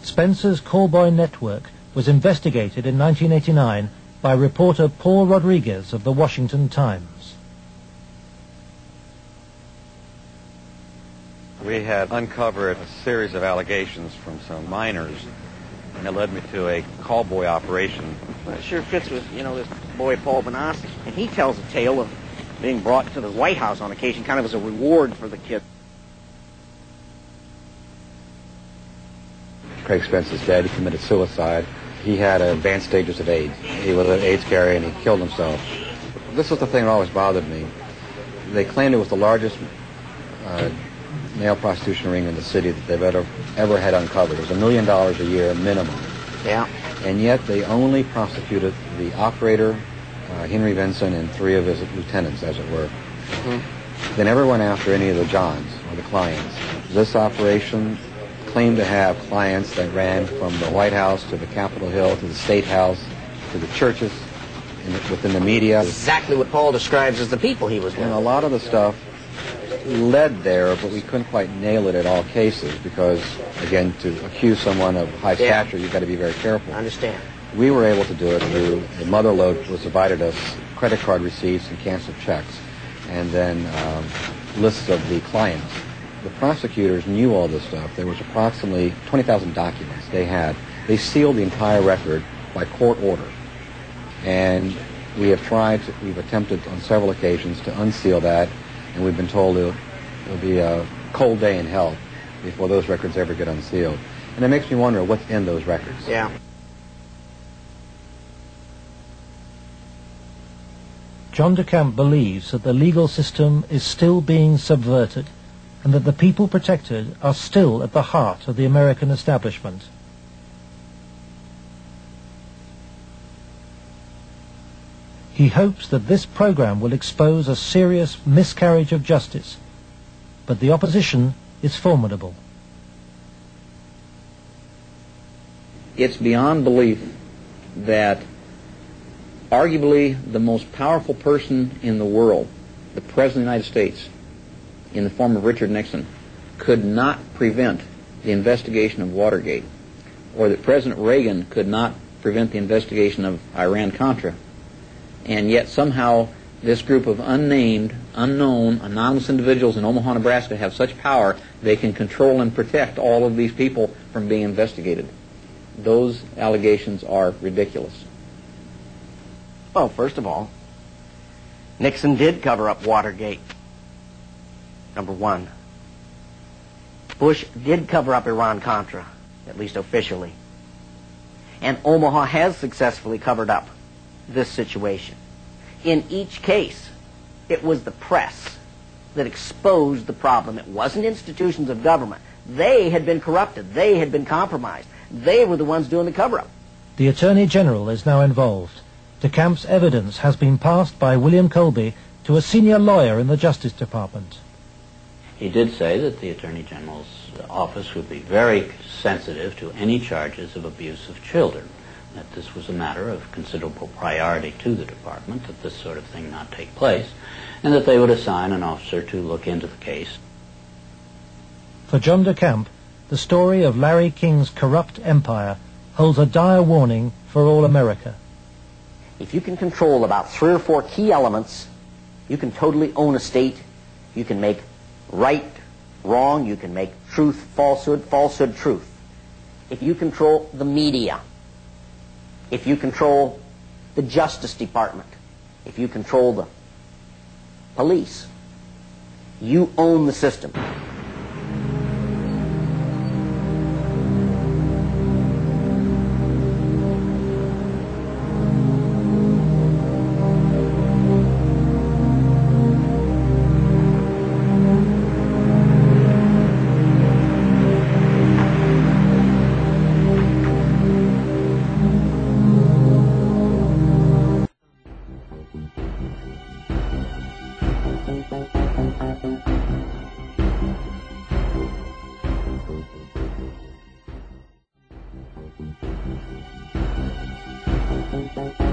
Spencer's callboy network was investigated in 1989 by reporter Paul Rodriguez of the Washington Times. We had uncovered a series of allegations from some minors, and it led me to a callboy operation. Well, it sure fits with, this boy Paul Benassi. And he tells a tale of being brought to the White House on occasion, kind of as a reward for the kid. Craig Spencer's dad, he committed suicide. He had advanced stages of AIDS. He was an AIDS carrier and he killed himself. This was the thing that always bothered me. They claimed it was the largest male prostitution ring in the city that they've ever had uncovered. It was $1 million a year minimum. Yeah. And yet they only prosecuted the operator, Henry Vinson, and 3 of his lieutenants, as it were. Mm-hmm. They never went after any of the Johns or the clients. This operation claimed to have clients that ran from the White House to the Capitol Hill to the State House to the churches within the media. Exactly what Paul describes as the people he was with. And a lot of the stuff led there, but we couldn't quite nail it at all cases because, again, to accuse someone of high stature, you've got to be very careful. I understand. We were able to do it through a mother lode was provided us credit card receipts and canceled checks, and then lists of the clients. The prosecutors knew all this stuff. There was approximately 20,000 documents they had. They sealed the entire record by court order. And we've attempted on several occasions to unseal that, and we've been told it'll be a cold day in hell before those records ever get unsealed. And it makes me wonder what's in those records. Yeah. John DeCamp believes that the legal system is still being subverted and that the people protected are still at the heart of the American establishment. He hopes that this program will expose a serious miscarriage of justice, but the opposition is formidable. It's beyond belief that arguably the most powerful person in the world, the President of the United States, in the form of Richard Nixon, could not prevent the investigation of Watergate, or that President Reagan could not prevent the investigation of Iran-Contra. And yet somehow this group of unnamed, unknown, anonymous individuals in Omaha, Nebraska have such power they can control and protect all of these people from being investigated. Those allegations are ridiculous. Well, first of all, Nixon did cover up Watergate. Number one. Bush did cover up Iran-Contra, at least officially. And Omaha has successfully covered up this situation. In each case, it was the press that exposed the problem. It wasn't institutions of government. They had been corrupted. They had been compromised. They were the ones doing the cover-up. The Attorney General is now involved. DeCamp's evidence has been passed by William Colby to a senior lawyer in the Justice Department. He did say that the Attorney General's office would be very sensitive to any charges of abuse of children, that this was a matter of considerable priority to the department, that this sort of thing not take place, and that they would assign an officer to look into the case. For John DeCamp, the story of Larry King's corrupt empire holds a dire warning for all America. If you can control about 3 or 4 key elements, you can totally own a state. You can make right wrong. You can make truth falsehood, falsehood truth. If you control the media, if you control the Justice Department, if you control the police, you own the system. Thank you.